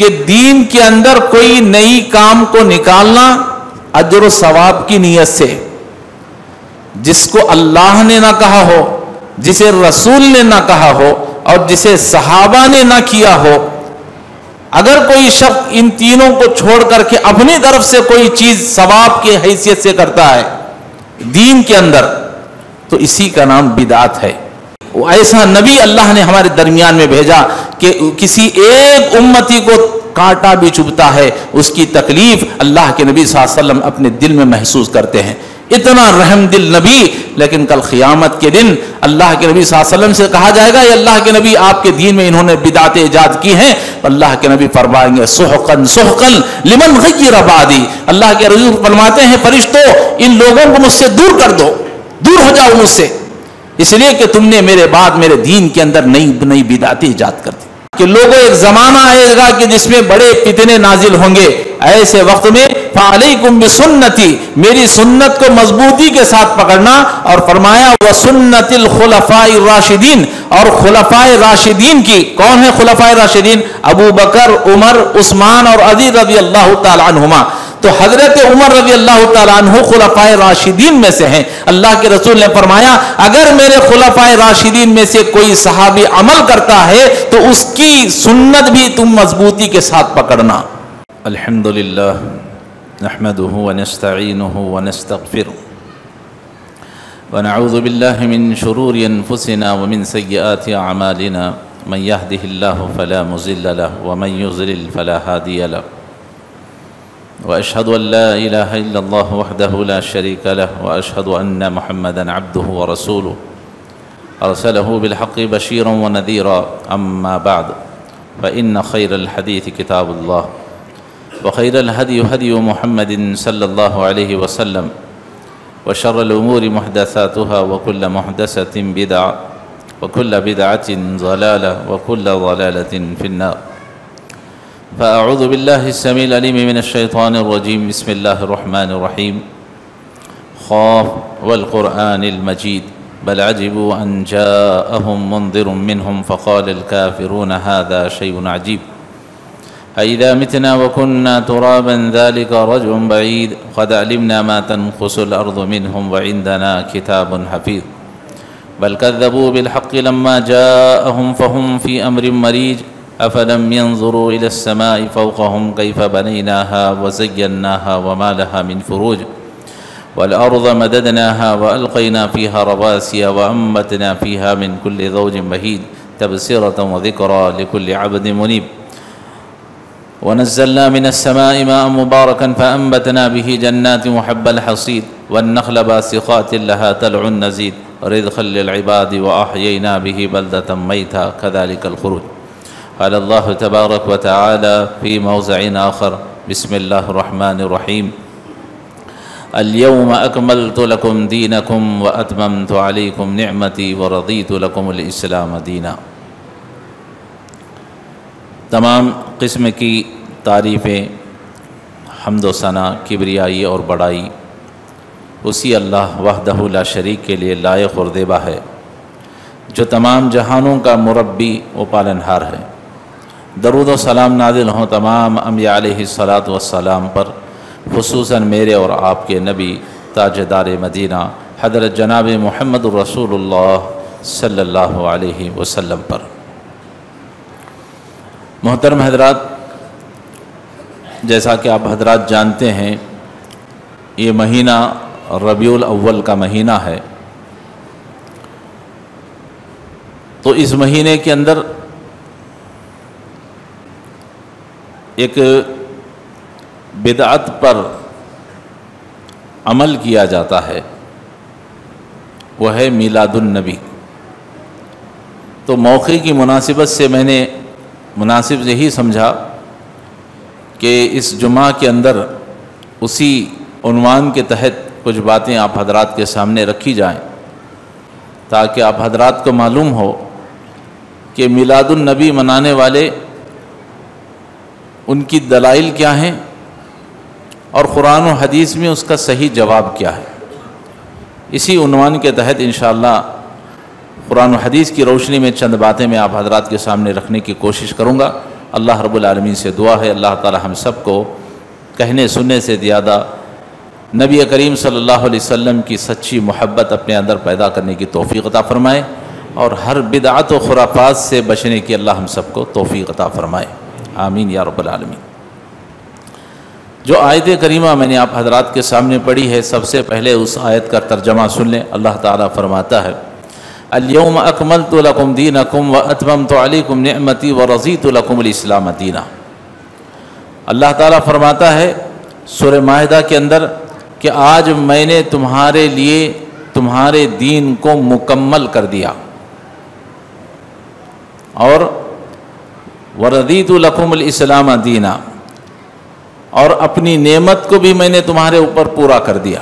کہ دین کے اندر کوئی نئی کام کو نکالنا اجر و ثواب کی نیت سے، جس کو اللہ نے نہ کہا ہو، جسے رسول نے نہ کہا ہو اور جسے صحابہ نے نہ کیا ہو، اگر کوئی شخص ان تینوں کو چھوڑ کر کے اپنی طرف سے کوئی چیز ثواب کی حیثیت سے کرتا ہے دین کے اندر، تو اسی کا نام بدعت ہے۔ ایسا نبی اللہ نے ہمارے درمیان میں بھیجا کہ کسی ایک امتی کو کانٹا بھی چبھتا ہے، اس کی تکلیف اللہ کے نبی صلی اللہ علیہ وسلم اپنے دل میں محسوس کرتے ہیں۔ اتنا رحم دل نبی، لیکن کل قیامت کے دن اللہ کے نبی صلی اللہ علیہ وسلم سے کہا جائے گا، یہ اللہ کے نبی آپ کے دین میں انہوں نے بدعتیں ایجاد کی ہیں، اللہ کے نبی فرمائیں گے سحقن سحقن لمن غیر بعدی، اللہ کے رسول فرماتے ہیں فرشتوں ان لوگوں کو مجھ سے دور کر دو، دور ہو جاؤ مجھ سے، اس لیے کہ تم نے میرے بعد میرے دین کے اندر نئی بدعتیں ایجاد کر دی۔ کہ لوگوں ایک زمانہ آئے گا کہ جس میں بڑے فتنے نازل ہوں گے، ایسے وقت میں فعلیکم بسنتی، میری سنت کو مضبوطی کے ساتھ پکڑنا، اور فرمایا وسنت الخلفاء الراشدین، اور خلفاء راشدین کی، کون ہے خلفاء راشدین؟ ابو بکر، عمر، عثمان اور علی رضی اللہ تعالی عنہما۔ تو حضرت عمر رضی اللہ تعالیٰ عنہ خلفاء راشدین میں سے ہیں۔ اللہ کے رسول نے فرمایا اگر میرے خلفاء راشدین میں سے کوئی صحابی عمل کرتا ہے تو اس کی سنت بھی تم مضبوطی کے ساتھ پکڑنا۔ الحمدللہ نحمده ونستعینه ونستغفره ونعوذ باللہ من شرور انفسنا ومن سیئات اعمالنا من يهده الله فلا مضل له ومن يضلل فلا هادي له وأشهد أن لا إله إلا الله وحده لا شريك له وأشهد أن محمدًا عبده ورسوله أرسله بالحق بشيرا ونذيرا أما بعد فإن خير الحديث كتاب الله وخير الهدي هدي محمد صلى الله عليه وسلم وشر الأمور محدثاتها وكل محدثة بدعة وكل بدعة ضلالة وكل ضلالة في النار۔ فأعوذ بالله السميع العليم من الشيطان الرجيم، بسم الله الرحمن الرحيم، خاف والقرآن المجيد بل عجبوا أن جاءهم منذر منهم فقال الكافرون هذا شيء عجيب أإذا متنا وكنا ترابا ذلك رجع بعيد قد علمنا ما تنقص الأرض منهم وعندنا كتاب حفيظ بل كذبوا بالحق لما جاءهم فهم في أمر مريج أفلم ينظروا إلى السماء فوقهم كيف بنيناها وزيناها وما لها من فروج والأرض مددناها وألقينا فيها رواسي وأنبتنا فيها من كل زوج بهيج تبصرة وذكرى لكل عبد منيب ونزلنا من السماء ماء مباركا فأنبتنا به جنات وحب الحصيد والنخل باسقات لها طلع نضيد رزقا للعباد وأحيينا به بلدة ميتا كذلك الخروج۔ قال الله تبارك وتعالى في موضع آخر بسم الله الرحمن الرحيم اليوم أكملت لكم دينكم وأتممت عليكم نعمتي ورضيت لكم الإسلام دينا۔ تمام قسم کی تعریفیں، حمد و ثنا، کبریائی اور بڑائی اسی اللہ وحدہ لا شریک کے لیے لائق اور دیبا ہے، جو تمام جہانوں کا مربی و پالنہار ہے۔ درود و سلام نازل ہوں تمام انبیاء علیہ الصلاۃ والسلام پر، خصوصاً میرے اور آپ کے نبی تاجدار مدینہ حضرت جناب محمد رسول اللہ صلی اللہ علیہ وسلم پر۔ محترم حضرات، جیسا کہ آپ حضرات جانتے ہیں یہ مہینہ ربیع الاول کا مہینہ ہے، تو اس مہینے کے اندر ایک بدعت پر عمل کیا جاتا ہے، وہ ہے میلاد النبی۔ تو موقع کی مناسبت سے میں نے مناسب یہی سمجھا کہ اس جمعہ کے اندر اسی عنوان کے تحت کچھ باتیں آپ حضرات کے سامنے رکھی جائیں، تاکہ آپ حضرات کو معلوم ہو کہ میلاد النبی منانے والے ان کی دلائل کیا ہیں اور قرآن و حدیث میں اس کا صحیح جواب کیا ہے۔ اسی عنوان کے تحت انشاءاللہ قرآن و حدیث کی روشنی میں چند باتیں میں آپ حضرات کے سامنے رکھنے کی کوشش کروں گا، اللہ رب العالمین سے دعا ہے اللہ تعالی ہم سب کو کہنے سننے سے زیادہ نبی کریم صلی اللہ علیہ وسلم کی سچی محبت اپنے اندر پیدا کرنے کی توفیق عطا فرمائے، اور ہر بدعت و خرافات سے بچنے کی اللہ ہم سب کو توفیق عطا فرمائے، آمین یا رب العالمین۔ جو آیت کریمہ میں نے آپ حضرات کے سامنے پڑھی ہے، سب سے پہلے اس آیت کا ترجمہ سن لیں۔ اللہ تعالیٰ فرماتا ہے الیوم اکملت لکم دینکم واتممت علیکم نعمتی ورضیت لکم الاسلام دینا۔ اللہ تعالیٰ فرماتا ہے سورہ مائدہ کے اندر کہ آج میں نے تمہارے لیے تمہارے دین کو مکمل کر دیا، اور وردیت لکم الاسلام دینا، اور اپنی نعمت کو بھی میں نے تمہارے اوپر پورا کر دیا،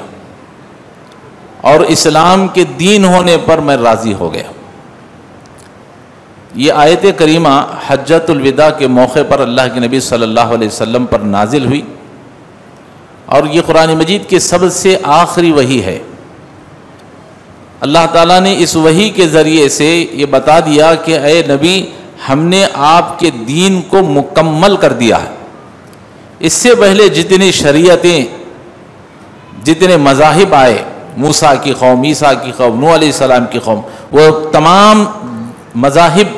اور اسلام کے دین ہونے پر میں راضی ہو گیا۔ یہ آیت کریمہ حجۃ الوداع کے موقع پر اللہ کے نبی صلی اللہ علیہ وسلم پر نازل ہوئی، اور یہ قرآن مجید کے سب سے آخری وحی ہے۔ اللہ تعالیٰ نے اس وحی کے ذریعے سے یہ بتا دیا کہ اے نبی ہم نے آپ کے دین کو مکمل کر دیا ہے۔ اس سے پہلے جتنی شریعتیں، جتنے مذاہب آئے، موسیٰ کی قوم، عیسیٰ کی قوم، نوح علیہ السلام کی قوم، وہ تمام مذاہب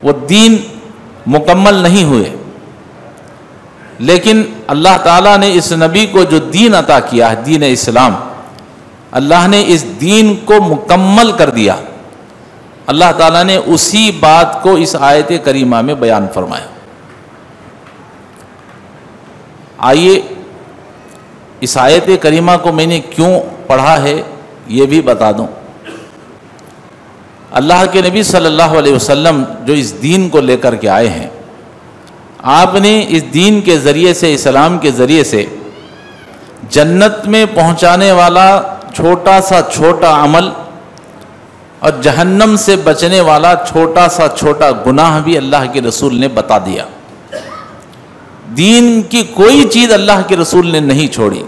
وہ دین مکمل نہیں ہوئے، لیکن اللہ تعالیٰ نے اس نبی کو جو دین عطا کیا ہے، دین اسلام، اللہ نے اس دین کو مکمل کر دیا۔ اللہ تعالیٰ نے اسی بات کو اس آیت کریمہ میں بیان فرمایا۔ آئیے اس آیت کریمہ کو میں نے کیوں پڑھا ہے یہ بھی بتا دوں۔ اللہ کے نبی صلی اللہ علیہ وسلم جو اس دین کو لے کر کے آئے ہیں، آپ نے اس دین کے ذریعے سے، اسلام کے ذریعے سے جنت میں پہنچانے والا چھوٹا سا چھوٹا عمل اور جہنم سے بچنے والا چھوٹا سا چھوٹا گناہ بھی اللہ کے رسول نے بتا دیا۔ دین کی کوئی چیز اللہ کے رسول نے نہیں چھوڑی۔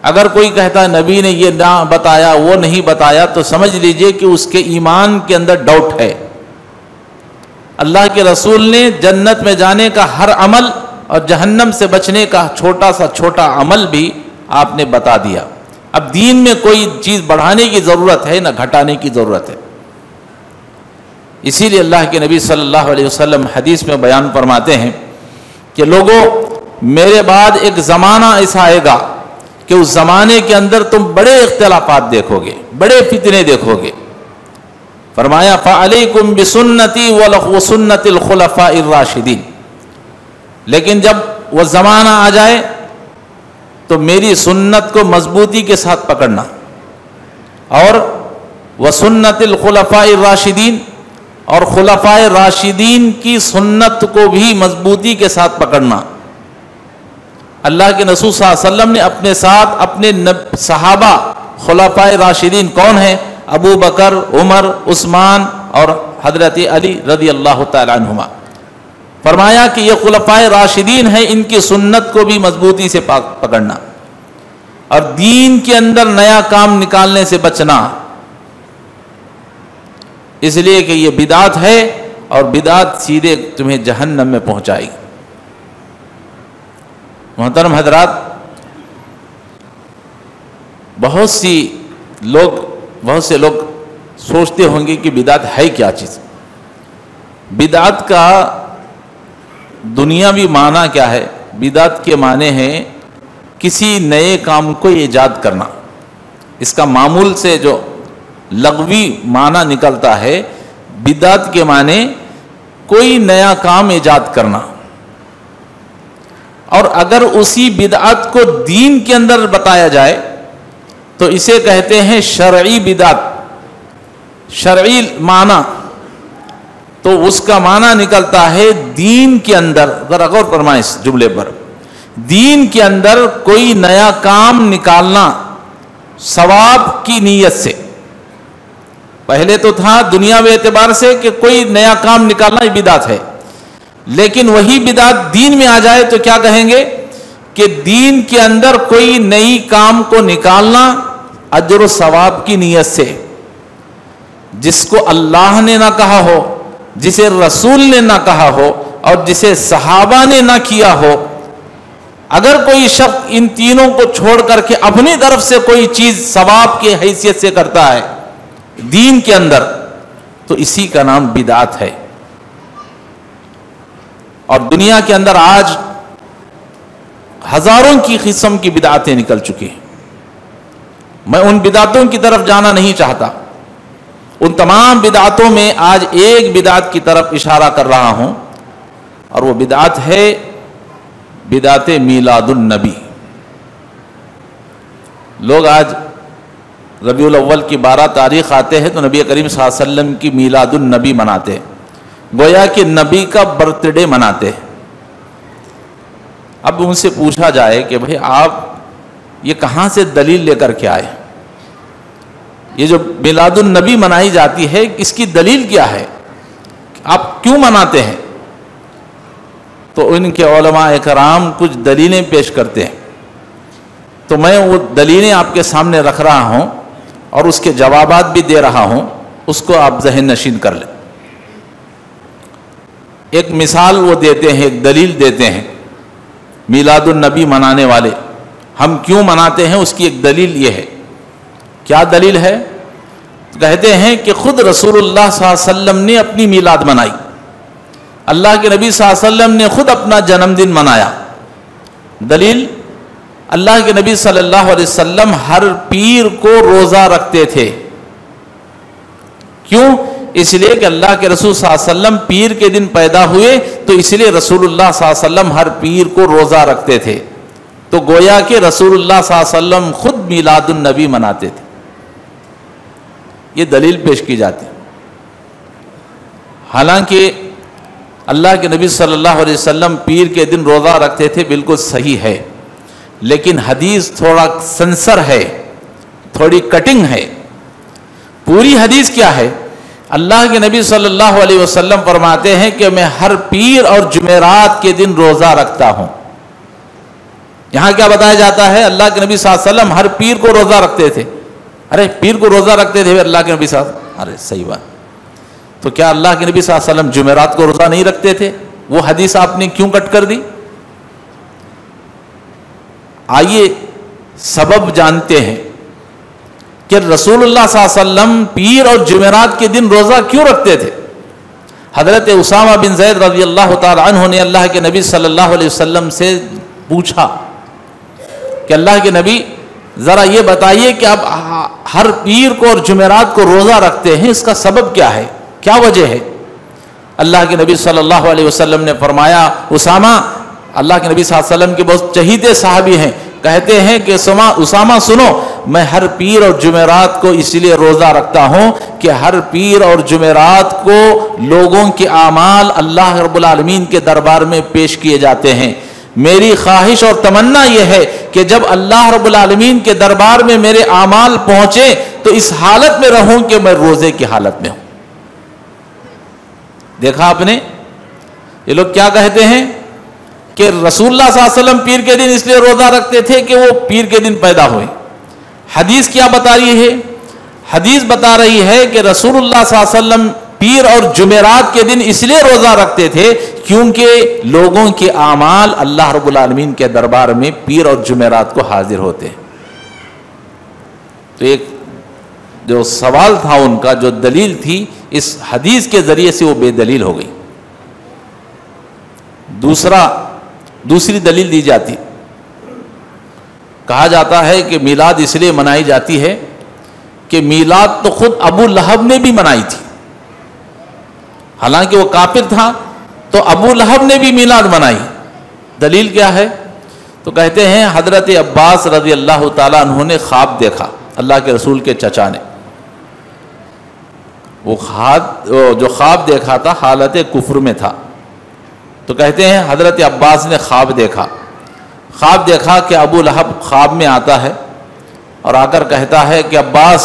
اگر کوئی کہتا ہے نبی نے یہ نہ بتایا، وہ نہیں بتایا، تو سمجھ لیجئے کہ اس کے ایمان کے اندر ڈاؤٹ ہے۔ اللہ کے رسول نے جنت میں جانے کا ہر عمل اور جہنم سے بچنے کا چھوٹا سا چھوٹا عمل بھی آپ نے بتا دیا۔ اب دین میں کوئی چیز بڑھانے کی ضرورت ہے نہ گھٹانے کی ضرورت ہے۔ اسی لیے اللہ کے نبی صلی اللہ علیہ وسلم حدیث میں بیان فرماتے ہیں کہ لوگوں میرے بعد ایک زمانہ ایسا آئے گا کہ اس زمانے کے اندر تم بڑے اختلافات دیکھو گے، بڑے فتنے دیکھو گے۔ فرمایا فَعَلَيْكُمْ بِسُنَّتِي وَسُنَّتِ الْخُلَفَاءِ الرَّاشِدِينَ، لیکن جب وہ زمانہ آ جائے تو میری سنت کو مضبوطی کے ساتھ پکڑنا، اور وَسُنَّتِ الْخُلَفَاءِ الرَّاشِدِينَ، اور خلفاء راشدین کی سنت کو بھی مضبوطی کے ساتھ پکڑنا۔ اللہ کے رسول صلی اللہ علیہ وسلم نے اپنے ساتھ اپنے صحابہ خلفاء راشدین کون ہیں؟ ابو بکر، عمر، عثمان اور حضرت علی رضی اللہ تعالی عنہما۔ فرمایا کہ یہ خلفاء راشدین ہیں، ان کی سنت کو بھی مضبوطی سے پکڑنا، اور دین کے اندر نیا کام نکالنے سے بچنا، اس لیے کہ یہ بدعت ہے اور بدعت سیدھے تمہیں جہنم میں پہنچائے گی۔ محترم حضرات، بہت سے لوگ سوچتے ہوں گے کہ بدعت ہے کیا چیز؟ بدعت کا دنیاوی معنی کیا ہے؟ بدعت کے معنی ہے کسی نئے کام کو ایجاد کرنا۔ اس کا معمول سے جو لغوی معنی نکلتا ہے، بدعت کے معنی کوئی نیا کام ایجاد کرنا، اور اگر اسی بدعت کو دین کے اندر بتایا جائے تو اسے کہتے ہیں شرعی بدعت۔ شرعی معنی تو اس کا معنی نکلتا ہے دین کے اندر، ذرا غور فرمائیں اس جملے پر، دین کے اندر کوئی نیا کام نکالنا ثواب کی نیت سے۔ پہلے تو تھا دنیاوی اعتبار سے کہ کوئی نیا کام نکالنا یہ بدعت ہے، لیکن وہی بدعت دین میں آ جائے تو کیا کہیں گے کہ دین کے اندر کوئی نئی کام کو نکالنا اجر و ثواب کی نیت سے، جس کو اللہ نے نہ کہا ہو، جسے رسول نے نہ کہا ہو اور جسے صحابہ نے نہ کیا ہو، اگر کوئی شخص ان تینوں کو چھوڑ کر کے اپنی طرف سے کوئی چیز ثواب کی حیثیت سے کرتا ہے دین کے اندر، تو اسی کا نام بدعت ہے۔ اور دنیا کے اندر آج ہزاروں کی قسم کی بدعتیں نکل چکی ہیں۔ میں ان بدعتوں کی طرف جانا نہیں چاہتا، ان تمام بدعتوں میں آج ایک بدعت کی طرف اشارہ کر رہا ہوں، اور وہ بدعت ہے بدعت میلاد النبی۔ لوگ آج ربیع الاول کی 12 تاریخ آتے ہیں تو نبی کریم صلی اللہ علیہ وسلم کی میلاد النبی مناتے ہیں، گویا کہ نبی کا برتھ ڈے مناتے ہیں۔ اب ان سے پوچھا جائے کہ بھئی آپ یہ کہاں سے دلیل لے کر کے آئے؟ یہ جو میلاد النبی منائی جاتی ہے اس کی دلیل کیا ہے؟ آپ کیوں مناتے ہیں؟ تو ان کے علماء کرام کچھ دلیلیں پیش کرتے ہیں، تو میں وہ دلیلیں آپ کے سامنے رکھ رہا ہوں اور اس کے جوابات بھی دے رہا ہوں، اس کو آپ ذہن نشین کر لیں۔ ایک مثال وہ دیتے ہیں، ایک دلیل دیتے ہیں میلاد النبی منانے والے، ہم کیوں مناتے ہیں اس کی ایک دلیل یہ ہے۔ کیا دلیل ہے؟ کہتے ہیں کہ خود رسول اللہ صلی اللہ علیہ وسلم نے اپنی میلاد منائی، اللہ کے نبی صلی اللہ علیہ وسلم نے خود اپنا جنم دن منایا۔ دلیل، اللہ کے نبی صلی اللہ علیہ وسلم ہر پیر کو روزہ رکھتے تھے۔ کیوں؟ اس لیے کہ اللہ کے رسول صلی اللہ علیہ وسلم پیر کے دن پیدا ہوئے، تو اس لیے رسول اللہ صلی اللہ علیہ وسلم ہر پیر کو روزہ رکھتے تھے۔ تو گویا کہ رسول اللہ صلی اللہ علیہ وسلم خود میلاد النبی مناتے تھے۔ یہ دلیل پیش کی جاتی ہے۔ حالانکہ اللہ کے نبی صلی اللہ علیہ وسلم پیر کے دن روزہ رکھتے تھے، بالکل صحیح ہے، لیکن حدیث تھوڑا سنسر ہے، تھوڑی کٹنگ ہے۔ پوری حدیث کیا ہے؟ اللہ کے نبی صلی اللہ علیہ وسلم فرماتے ہیں کہ میں ہر پیر اور جمعرات کے دن روزہ رکھتا ہوں۔ یہاں کیا بتایا جاتا ہے؟ اللہ کے نبی صلی اللہ علیہ وسلم ہر پیر کو روزہ رکھتے تھے۔ ارے پیر کو روزہ رکھتے تھے اللہ کے نبی صلی اللہ علیہ وسلم؟ ارے صحیح بات۔ تو کیا اللہ کے نبی صلی اللہ علیہ وسلم جمعرات کو روزہ نہیں رکھتے تھے؟ وہ حدیث آپ نے کیوں کٹ کر دی؟ آئیے سبب جانتے ہیں کہ رسول اللہ صلی اللہ علیہ وسلم پیر اور جمعرات کے دن روزہ کیوں رکھتے تھے؟ حضرت اسامہ بن زید رضی اللہ تعالی عنہ نے اللہ کے نبی صلی اللہ علیہ وسلم سے پوچھا کہ اللہ کے نبی ذرا یہ بتائیے کہ آپ ہر پیر کو اور جمعرات کو روزہ رکھتے ہیں، اس کا سبب کیا ہے، کیا وجہ ہے؟ اللہ کے نبی صلی اللہ علیہ وسلم نے فرمایا، اسامہ، اللہ کے نبی صلی اللہ علیہ وسلم کے بہت چہیتے صحابی ہیں، کہتے ہیں کہ اسامہ سنو، میں ہر پیر اور جمعرات کو اس لیے روزہ رکھتا ہوں کہ ہر پیر اور جمعرات کو لوگوں کے اعمال اللہ رب العالمین کے دربار میں پیش کیے جاتے ہیں۔ میری خواہش اور تمنا یہ ہے کہ جب اللہ رب العالمین کے دربار میں میرے اعمال پہنچے تو اس حالت میں رہوں کہ میں روزے کی حالت میں ہوں۔ دیکھا آپ نے، یہ لوگ کیا کہتے ہیں کہ رسول اللہ صلی اللہ علیہ وسلم پیر کے دن اس لیے روزہ رکھتے تھے کہ وہ پیر کے دن پیدا ہوئے۔ حدیث کیا بتا رہی ہے؟ حدیث بتا رہی ہے کہ رسول اللہ صلی اللہ علیہ وسلم پیر اور جمعرات کے دن اس لیے روزہ رکھتے تھے کیونکہ لوگوں کے اعمال اللہ رب العالمین کے دربار میں پیر اور جمعرات کو حاضر ہوتے ہیں۔ تو ایک جو سوال تھا ان کا، جو دلیل تھی، اس حدیث کے ذریعے سے وہ بے دلیل ہو گئی۔ دوسری دلیل دی جاتی، کہا جاتا ہے کہ میلاد اس لیے منائی جاتی ہے کہ میلاد تو خود ابو لہب نے بھی منائی تھی، حالانکہ وہ کافر تھا، تو ابو لہب نے بھی میلاد منائی۔ دلیل کیا ہے؟ تو کہتے ہیں حضرت عباس رضی اللہ تعالیٰ عنہ نے خواب دیکھا، اللہ کے رسول کے چچا نے۔ وہ جو خواب دیکھا تھا حالت کفر میں تھا، تو کہتے ہیں حضرت عباس نے خواب دیکھا کہ ابو لہب خواب میں آتا ہے اور آ کر کہتا ہے کہ عباس،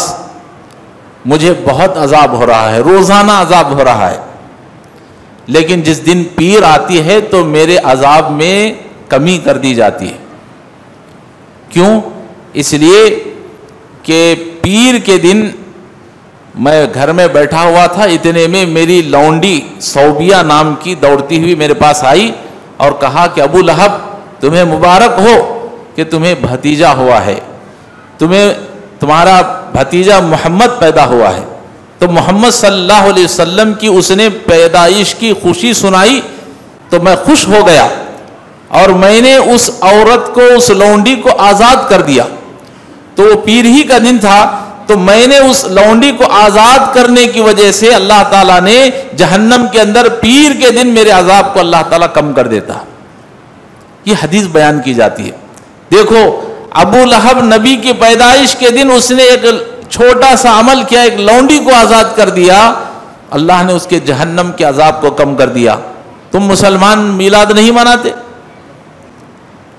مجھے بہت عذاب ہو رہا ہے، روزانہ عذاب ہو رہا ہے، لیکن جس دن پیر آتی ہے تو میرے عذاب میں کمی کر دی جاتی ہے۔ کیوں؟ اس لیے کہ پیر کے دن میں گھر میں بیٹھا ہوا تھا، اتنے میں میری لونڈی صوبیہ نام کی دوڑتی ہوئی میرے پاس آئی اور کہا کہ ابو لہب تمہیں مبارک ہو کہ تمہیں بھتیجا ہوا ہے، تمہارا بھتیجا محمد پیدا ہوا ہے۔ تو محمد صلی اللہ علیہ وسلم کی اس نے پیدائش کی خوشی سنائی تو میں خوش ہو گیا، اور میں نے اس عورت کو، اس لونڈی کو آزاد کر دیا۔ تو وہ پیر ہی کا دن تھا، تو میں نے اس لونڈی کو آزاد کرنے کی وجہ سے اللہ تعالیٰ نے جہنم کے اندر پیر کے دن میرے عذاب کو اللہ تعالیٰ کم کر دیتا۔ یہ حدیث بیان کی جاتی ہے۔ دیکھو ابو لہب نبی کی پیدائش کے دن اس نے ایک چھوٹا سا عمل کیا، ایک لونڈی کو آزاد کر دیا، اللہ نے اس کے جہنم کے عذاب کو کم کر دیا۔ تم مسلمان میلاد نہیں مناتے؟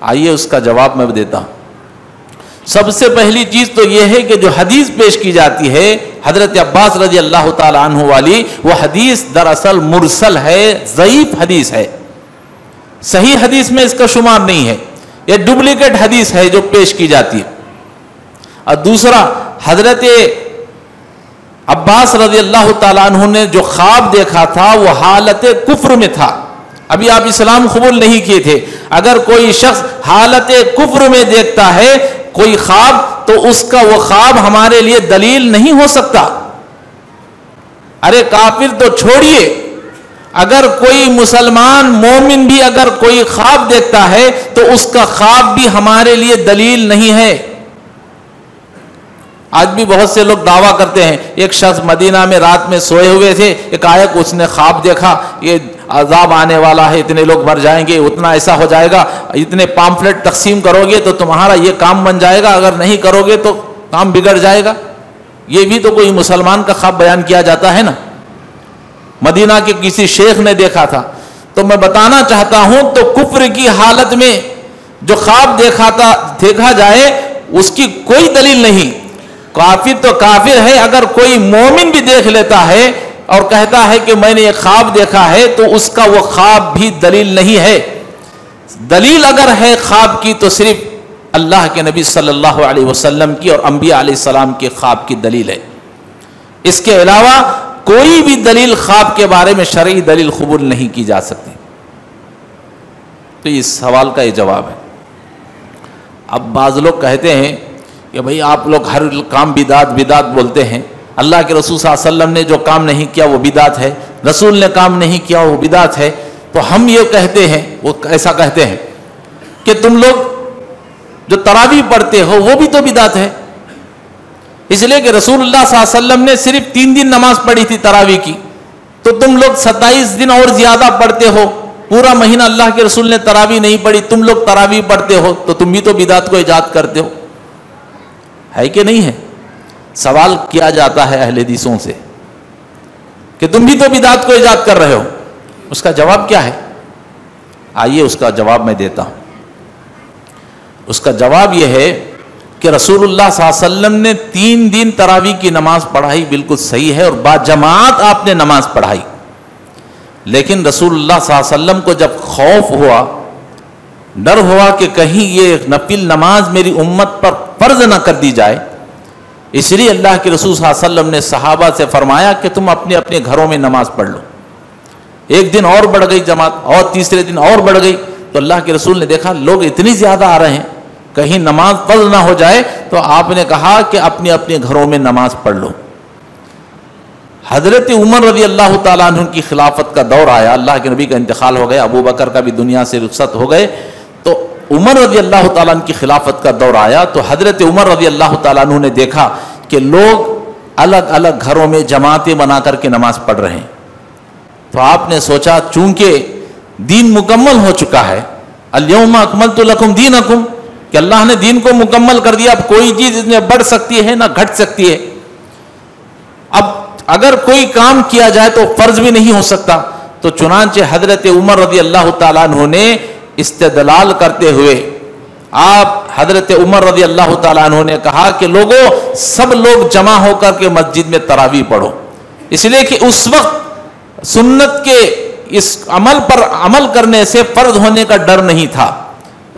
آئیے اس کا جواب میں دیتا ہوں۔ سب سے پہلی چیز تو یہ ہے کہ جو حدیث پیش کی جاتی ہے حضرت عباس رضی اللہ تعالی عنہ والی، وہ حدیث دراصل مرسل ہے، ضعیف حدیث ہے، صحیح حدیث میں اس کا شمار نہیں ہے، یہ ڈپلیکیٹ حدیث ہے جو پیش کی جاتی ہے۔ اور دوسرا، حضرت عباس رضی اللہ تعالیٰ عنہ نے جو خواب دیکھا تھا وہ حالت کفر میں تھا، ابھی آپ اسلام قبول نہیں کیے تھے۔ اگر کوئی شخص حالت کفر میں دیکھتا ہے کوئی خواب، تو اس کا وہ خواب ہمارے لیے دلیل نہیں ہو سکتا۔ ارے کافر تو چھوڑیے، اگر کوئی مسلمان مومن بھی اگر کوئی خواب دیکھتا ہے تو اس کا خواب بھی ہمارے لیے دلیل نہیں ہے۔ آج بھی بہت سے لوگ دعویٰ کرتے ہیں، ایک شخص مدینہ میں رات میں سوئے ہوئے تھے، ایک آیا کہ اس نے خواب دیکھا یہ عذاب آنے والا ہے، اتنے لوگ مر جائیں گے، اتنا ایسا ہو جائے گا، اتنے پامفلٹ تقسیم کرو گے تو تمہارا یہ کام بن جائے گا، اگر نہیں کرو گے تو کام بگڑ جائے گا۔ یہ بھی تو کوئی مسلمان کا خواب بیان کیا جاتا ہے نا۔ مدینہ کے کسی شیخ نے دیکھا تھا۔ تو میں بتانا چاہتا ہوں، تو کفر کی حالت میں جو خواب دیکھا جائے اس کی کوئی دلیل نہیں۔ کافر تو کافر ہے، اگر کوئی مومن بھی دیکھ لیتا ہے اور کہتا ہے کہ میں نے ایک خواب دیکھا ہے تو اس کا وہ خواب بھی دلیل نہیں ہے۔ دلیل اگر ہے خواب کی تو صرف اللہ کے نبی صلی اللہ علیہ وسلم کی اور انبیاء علیہ السلام کے خواب کی دلیل ہے۔ اس کے علاوہ کوئی بھی دلیل خواب کے بارے میں شرعی دلیل قبول نہیں کی جا سکتی۔ تو اس سوال کا یہ جواب ہے۔ اب بعض لوگ کہتے ہیں کہ بھئی آپ لوگ ہر کام بدعت بولتے ہیں، اللہ کے رسول صلی اللہ علیہ وسلم نے جو کام نہیں کیا وہ بدعت ہے، رسول نے کام نہیں کیا وہ بدعت ہے۔ تو ہم یہ کہتے ہیں، وہ ایسا کہتے ہیں کہ تم لوگ جو تراویح پڑھتے ہو وہ بھی تو بدعت ہے، اس لیے کہ رسول اللہ صلی اللہ علیہ وسلم نے صرف 3 دن نماز پڑھی تھی تراویح کی، تو تم لوگ 27 دن اور زیادہ پڑھتے ہو، پورا مہینہ اللہ کے رسول نے تراویح نہیں پڑھی، تم لوگ تراویح پڑھتے ہو، تو تم بھی تو بدعت کو ایجاد کرتے ہو، ہے کہ نہیں ہے؟ سوال کیا جاتا ہے اہل حدیثوں سے کہ تم بھی تو بدعت کو ایجاد کر رہے ہو، اس کا جواب کیا ہے؟ آئیے اس کا جواب میں دیتا ہوں۔ اس کا جواب یہ ہے کہ رسول اللہ صلی اللہ علیہ وسلم نے 3 دن تراویح کی نماز پڑھائی، بالکل صحیح ہے، اور با جماعت آپ نے نماز پڑھائی، لیکن رسول اللہ صلی اللہ علیہ وسلم کو جب خوف ہوا، ڈر ہوا کہ کہیں یہ نفل نماز میری امت پر فرض نہ کر دی جائے، اس لیے اللہ کے رسول صلی اللہ علیہ وسلم نے صحابہ سے فرمایا کہ تم اپنے اپنے گھروں میں نماز پڑھ لو۔ ایک دن اور بڑھ گئی جماعت، اور تیسرے دن اور بڑھ گئی، تو اللہ کے رسول نے دیکھا لوگ اتنی زیادہ آ رہے ہیں، کہیں نماز فرض نہ ہو جائے، تو آپ نے کہا کہ اپنے اپنے گھروں میں نماز پڑھ لو۔ حضرت عمر رضی اللہ تعالیٰ عنہ کی خلافت کا دور آیا، اللہ کے نبی کا انتقال ہو گیا، ابو بکر کا بھی دنیا سے رخصت ہو گئے، تو عمر رضی اللہ تعالیٰ عنہ کی خلافت کا دور آیا، تو حضرت عمر رضی اللہ تعالیٰ عنہ نے دیکھا کہ لوگ الگ الگ گھروں میں جماعتیں بنا کر کے نماز پڑھ رہے ہیں، تو آپ نے سوچا چونکہ دین مکمل ہو چکا ہے، الیوم اکملت لکم دینکم، کہ اللہ نے دین کو مکمل کر دیا، اب کوئی چیز اس میں بڑھ سکتی ہے نہ گھٹ سکتی ہے، اب اگر کوئی کام کیا جائے تو فرض بھی نہیں ہو سکتا، تو چنانچہ حضرت عمر رضی اللہ تعالیٰ عنہ نے استدلال کرتے ہوئے آپ حضرت عمر رضی اللہ تعالیٰ عنہ نے کہا کہ لوگوں سب لوگ جمع ہو کر کے مسجد میں تراویح پڑھو، اس لیے کہ اس وقت سنت کے اس عمل پر عمل کرنے سے فرض ہونے کا ڈر نہیں تھا،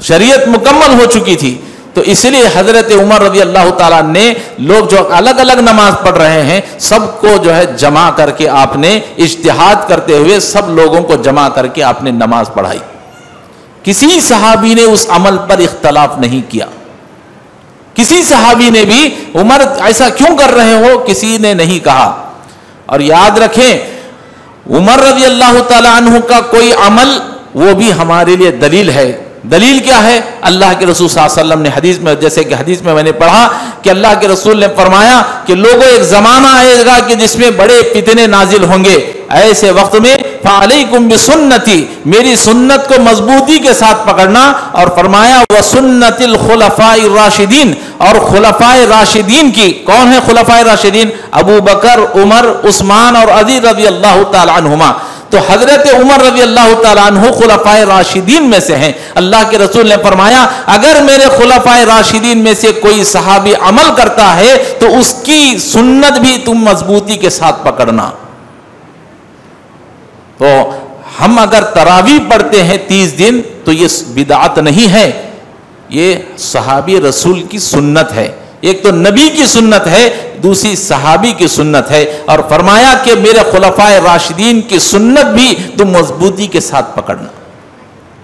شریعت مکمل ہو چکی تھی، تو اس لیے حضرت عمر رضی اللہ تعالیٰ نے لوگ جو الگ الگ نماز پڑھ رہے ہیں سب کو جو ہے جمع کر کے آپ نے اجتہاد کرتے ہوئے سب لوگوں کو جمع کر کے آپ نے نماز پڑھائی. کسی صحابی نے اس عمل پر اختلاف نہیں کیا. کسی صحابی نے بھی عمر ایسا کیوں کر رہے ہو کسی نے نہیں کہا. اور یاد رکھیں عمر رضی اللہ تعالیٰ عنہ کا کوئی عمل وہ بھی ہمارے لیے دلیل ہے. دلیل کیا ہے؟ اللہ کے رسول صلی اللہ علیہ وسلم نے حدیث میں، جیسے کہ حدیث میں نے پڑھا کہ اللہ کے رسول نے فرمایا کہ لوگوں ایک زمانہ آئے گا کہ جس میں بڑے فتنے نازل ہوں گے، ایسے وقت میں فعلیکم بسنتی، میری سنت کو مضبوطی کے ساتھ پکڑنا. اور فرمایا وسنت الخلفاء الراشدین، اور خلفاء راشدین کی، کون ہے خلفاء راشدین؟ ابو بکر، عمر، عثمان اور علی رضی اللہ تعالی عنہما. تو حضرت عمر رضی اللہ تعالیٰ عنہ خلفائے راشدین میں سے ہیں. اللہ کے رسول نے فرمایا اگر میرے خلفائے راشدین میں سے کوئی صحابی عمل کرتا ہے تو اس کی سنت بھی تم مضبوطی کے ساتھ پکڑنا. تو ہم اگر تراویح پڑھتے ہیں 30 دن تو یہ بدعت نہیں ہے، یہ صحابی رسول کی سنت ہے. ایک تو نبی کی سنت ہے، دوسری صحابی کی سنت ہے. اور فرمایا کہ میرے خلفائے راشدین کی سنت بھی تم مضبوطی کے ساتھ پکڑنا.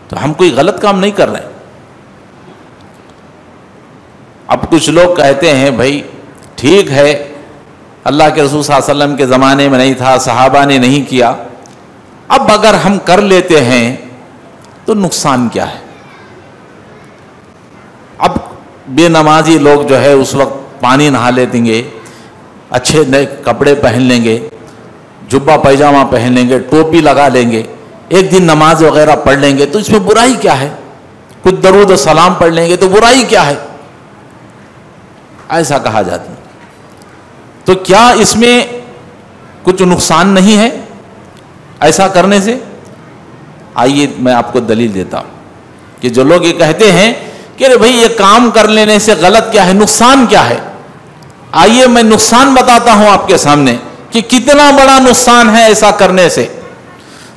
تو ہم کوئی غلط کام نہیں کر رہے. اب کچھ لوگ کہتے ہیں بھائی ٹھیک ہے اللہ کے رسول صلی اللہ علیہ وسلم کے زمانے میں نہیں تھا، صحابہ نے نہیں کیا، اب اگر ہم کر لیتے ہیں تو نقصان کیا ہے؟ اب بے نمازی لوگ جو ہے اس وقت پانی نہا لیتے گے، اچھے نئے کپڑے پہن لیں گے، جبہ پیجامہ پہن لیں گے، ٹوپی لگا لیں گے، ایک دن نماز وغیرہ پڑھ لیں گے، تو اس میں برائی کیا ہے؟ کچھ درود و سلام پڑھ لیں گے تو برائی کیا ہے؟ ایسا کہا جاتا ہے. تو کیا اس میں کچھ نقصان نہیں ہے ایسا کرنے سے؟ آئیے میں آپ کو دلیل دیتا ہوں کہ جو لوگ یہ کہتے ہیں کہ بھئی یہ کام کر لینے سے غلط کیا ہے، نقصان کیا ہے، آئیے میں نقصان بتاتا ہوں آپ کے سامنے کہ کتنا بڑا نقصان ہے ایسا کرنے سے.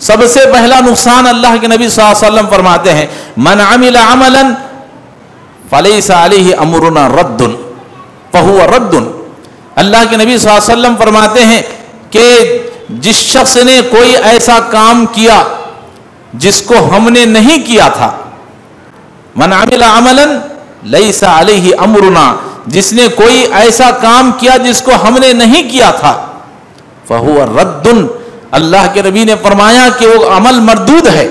سب سے پہلا نقصان اللہ کے نبی صلی اللہ علیہ وسلم فرماتے ہیں من عمل عملا فلیس علیہ امرنا رد فہو رد. اللہ کے نبی صلی اللہ علیہ وسلم فرماتے ہیں کہ جس شخص نے کوئی ایسا کام کیا جس کو ہم نے نہیں کیا تھا، من عمل عملا لیس علیہ امرنا، جس نے کوئی ایسا کام کیا جس کو ہم نے نہیں کیا تھا، فہو رد. اللہ کے نبی نے فرمایا کہ وہ عمل مردود ہے.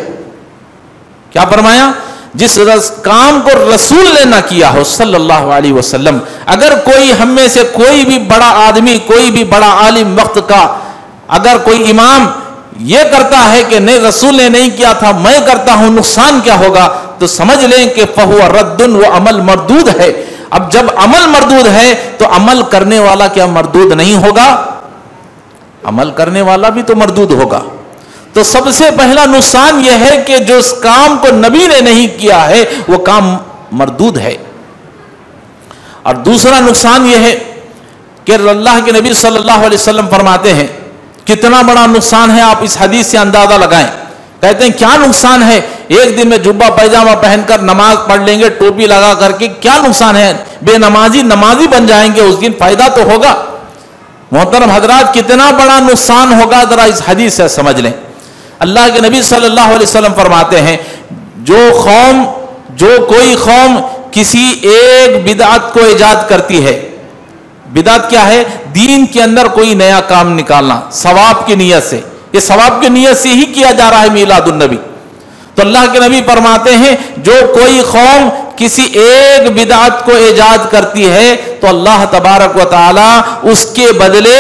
کیا فرمایا؟ جس کام کو رسول نے نہ کیا ہو صلی اللہ علیہ وسلم. اگر کوئی ہم میں سے کوئی بھی بڑا آدمی، کوئی بھی بڑا عالم وقت کا، اگر کوئی امام یہ کرتا ہے کہ نہیں رسول نے نہیں کیا تھا میں کرتا ہوں، نقصان کیا ہوگا؟ تو سمجھ لیں کہ فہو رد، وہ عمل مردود ہے. اب جب عمل مردود ہے تو عمل کرنے والا کیا مردود نہیں ہوگا؟ عمل کرنے والا بھی تو مردود ہوگا. تو سب سے پہلا نقصان یہ ہے کہ جو اس کام کو نبی نے نہیں کیا ہے وہ کام مردود ہے. اور دوسرا نقصان یہ ہے کہ اللہ کے نبی صلی اللہ علیہ وسلم فرماتے ہیں، کتنا بڑا نقصان ہے آپ اس حدیث سے اندازہ لگائیں. کہتے ہیں کیا نقصان ہے؟ ایک دن میں جبہ پیجامہ پہن کر نماز پڑھ لیں گے ٹوپی لگا کر کے، کیا نقصان ہے؟ بے نمازی نمازی بن جائیں گے، اس دن فائدہ تو ہوگا. محترم حضرات کتنا بڑا نقصان ہوگا ذرا اس حدیث سے سمجھ لیں. اللہ کے نبی صلی اللہ علیہ وسلم فرماتے ہیں جو کوئی قوم کسی ایک بدعت کو ایجاد کرتی ہے، بدعت کیا ہے؟ دین کے اندر کوئی نیا کام نکالنا ثواب کی نیت سے. یہ ثواب کی نیت سے ہی کیا جا رہا ہے میلاد النبی. تو اللہ کے نبی فرماتے ہیں جو کوئی قوم کسی ایک بدعت کو ایجاد کرتی ہے تو اللہ تبارک و تعالی اس کے بدلے،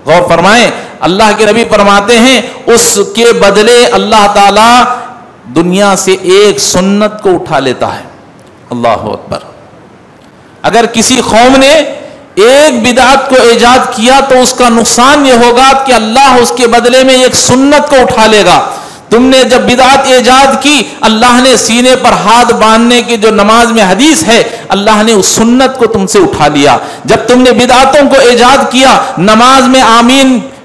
غور فرمائیں، اللہ کے نبی فرماتے ہیں اس کے بدلے اللہ تعالی دنیا سے ایک سنت کو اٹھا لیتا ہے. اللہ اکبر. اگر کسی قوم نے ایک بدعت کو ایجاد کیا تو اس کا نقصان یہ ہوگا کہ اللہ اس کے بدلے میں ایک سنت کو اٹھا لے گا. تم نے جب بدعت ایجاد کی، اللہ نے سینے پر ہاتھ باندھنے کی جو نماز میں حدیث ہے، اللہ نے اس سنت کو تم سے اٹھا لیا. جب تم نے بدعتوں کو ایجاد کیا، نماز میں آمین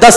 10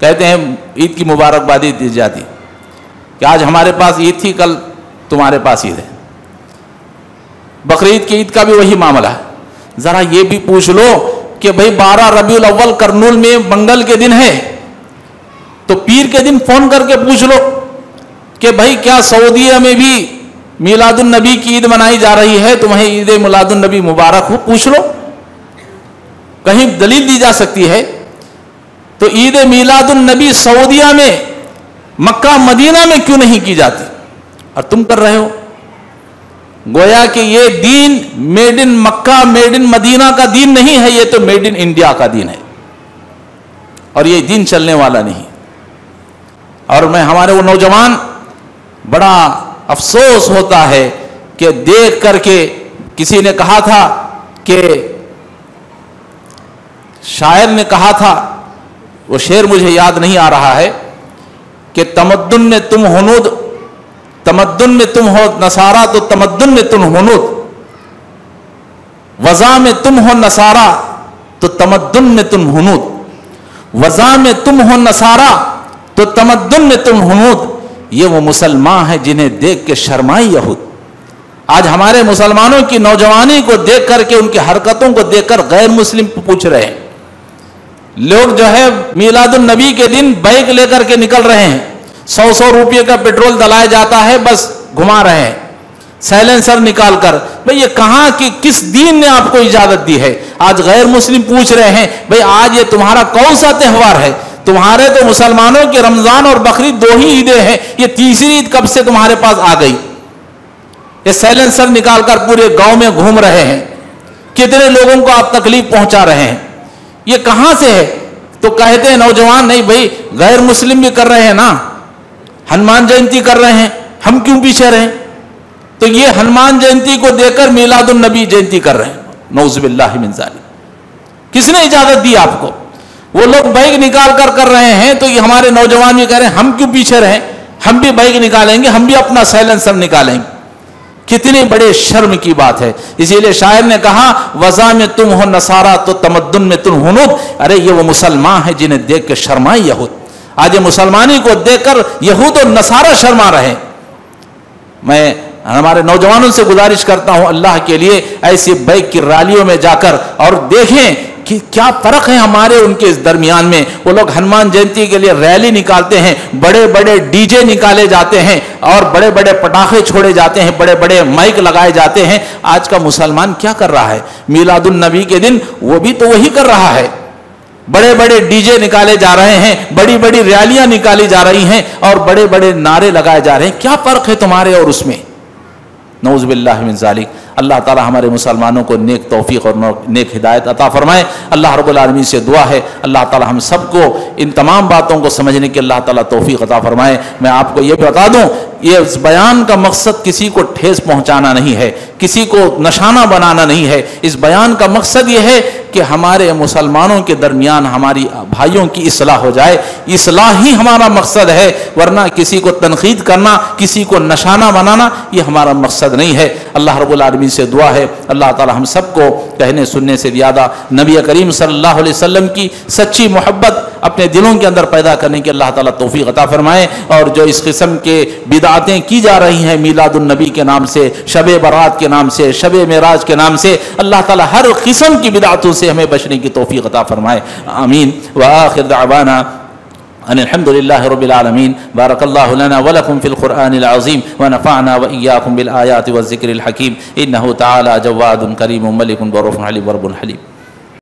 کہتے ہیں عید کی مبارکبادی دی جاتی کہ آج ہمارے پاس عید تھی، کل تمہارے پاس عید ہے۔ بقرعید کی عید کا بھی وہی معاملہ ہے۔ ذرا یہ بھی پوچھ لو کہ بھئی 12 ربیع الاول کرنول میں منگل کے دن ہے، تو پیر کے دن فون کر کے پوچھ لو کہ بھئی کیا سعودیہ میں بھی میلاد النبی کی عید منائی جا رہی ہے، تمہیں عید میلاد النبی مبارک ہو، پوچھ لو، کہیں دلیل دی جا سکتی ہے؟ تو عید میلاد النبی سعودیہ میں، مکہ مدینہ میں کیوں نہیں کی جاتی اور تم کر رہے ہو؟ گویا کہ یہ دین made in Mecca made in مدینہ کا دین نہیں ہے، یہ تو میڈ ان انڈیا کا دین ہے، اور یہ دین چلنے والا نہیں۔ اور میں ہمارے وہ نوجوان، بڑا افسوس ہوتا ہے کہ دیکھ کر کے، کسی نے کہا تھا کہ شاعر نے کہا تھا، وہ شعر مجھے یاد نہیں آ رہا ہے، کہ تمدن میں تم ہنود، تمدن میں تم ہو نصارہ تو تمدن میں تم ہنود، وضع میں تم ہو نصارہ تو تمدن میں تم ہنود، وضع میں تم ہو نصارہ تو تمدن میں تم ہنود، یہ وہ مسلمان ہیں جنہیں دیکھ کے شرمائے یہود۔ آج ہمارے مسلمانوں کی نوجوانی کو دیکھ کر کے، ان کی حرکتوں کو دیکھ کر غیر مسلم پوچھ رہے ہیں۔ لوگ جو ہے میلاد النبی کے دن بائک لے کر کے نکل رہے ہیں، 100 روپے کا پیٹرول ڈلایا جاتا ہے، بس گھما رہے ہیں سائلنسر نکال کر۔ بھئی یہ کہاں کی کس دین نے آپ کو اجازت دی ہے؟ آج غیر مسلم پوچھ رہے ہیں بھئی آج یہ تمہارا کون سا تہوار ہے؟ تمہارے تو مسلمانوں کے رمضان اور بقرعید 2 ہی عیدیں ہیں، یہ تیسری عید کب سے تمہارے پاس آ گئی؟ یہ سائلنسر نکال کر پورے گاؤں میں گھوم رہے ہیں، کتنے لوگوں کو آپ تکلیف پہنچا رہے ہیں، یہ کہاں سے ہے؟ تو کہتے ہیں نوجوان نہیں بھئی غیر مسلم بھی کر رہے ہیں نا، ہنومان جینتی کر رہے ہیں، ہم کیوں پیچھے رہیں؟ تو یہ ہنومان جینتی کو دیکھ کر میلاد النبی جینتی کر رہے ہیں، نعوذ باللہ من ذالک۔ کس نے اجازت دی آپ کو؟ وہ لوگ بائک نکال کر رہے ہیں، تو یہ ہمارے نوجوان بھی کہہ رہے ہیں ہم کیوں پیچھے رہیں، ہم بھی بائک نکالیں گے، ہم بھی اپنا سائلنسر نکالیں گے۔ کتنی بڑے شرم کی بات ہے۔ اسی لیے شاعر نے کہا وضع میں تم ہو نصارہ تو تمدن میں تم ہنود، ارے یہ وہ مسلمان ہیں جنہیں دیکھ کے شرمائے یہود۔ آج یہ مسلمانی کو دیکھ کر یہود اور نصارہ شرما رہے ہیں۔ میں ہمارے نوجوانوں سے گزارش کرتا ہوں اللہ کے لیے، ایسی بائک کی ریلیوں میں جا کر اور دیکھیں کہ کیا فرق ہے ہمارے ان کے درمیان میں۔ وہ لوگ ہنومان جینتی کے لیے ریلی نکالتے ہیں، بڑے بڑے ڈی جے نکالے جاتے ہیں، اور بڑے بڑے پٹاخے چھوڑے جاتے ہیں، بڑے بڑے مائک لگائے جاتے ہیں۔ آج کا مسلمان کیا کر رہا ہے؟ میلاد النبی کے دن وہ بھی تو وہی کر رہا ہے، بڑے بڑے ڈی جے نکالے جا رہے ہیں، بڑی بڑی ریلیاں نکالی جا رہی ہیں، اور بڑے بڑے نعرے لگائے جا رہے ہیں۔ کیا فرق ہے تمہارے اور اس میں؟ نعوذ باللہ من ذالک۔ اللہ تعالی ہمارے مسلمانوں کو نیک توفیق اور نیک ہدایت عطا فرمائے۔ اللہ رب العالمین سے دعا ہے اللہ تعالی ہم سب کو ان تمام باتوں کو سمجھنے کی اللہ تعالی توفیق عطا فرمائے۔ میں آپ کو یہ بتا دوں، یہ اس بیان کا مقصد کسی کو ٹھیس پہنچانا نہیں ہے، کسی کو نشانہ بنانا نہیں ہے۔ اس بیان کا مقصد یہ ہے کہ ہمارے مسلمانوں کے درمیان ہماری بھائیوں کی اصلاح ہو جائے، اصلاح ہی ہمارا مقصد ہے، ورنہ کسی کو تنقید کرنا، کسی کو نشانہ بنانا یہ ہمارا مقصد نہیں ہے۔ اللہ رب العالمین سے دعا ہے اللہ تعالی ہم سب کو کہنے سننے سے زیادہ نبی کریم صلی اللہ علیہ وسلم کی سچی محبت اپنے دلوں کے اندر پیدا کرنے کی اللہ تعالی توفیق عطا فرمائے، اور جو اس قسم کے بدعتیں کی جا رہی ہیں میلاد النبی کے نام سے، شب برات کے نام سے، شب معراج کے نام سے، اللہ تعالی ہر قسم کی بدعتوں سے ہمیں بچنے کی توفیق عطا فرمائے، آمین۔ وآخر دعوانا ان الحمد لله رب العالمين۔ بارك الله لنا ولكم في القرآن العظيم، ونفعنا وإياكم بالآيات والذكر الحكيم، إنه تعالى جواد كريم ملك بر حليم ورب حليم۔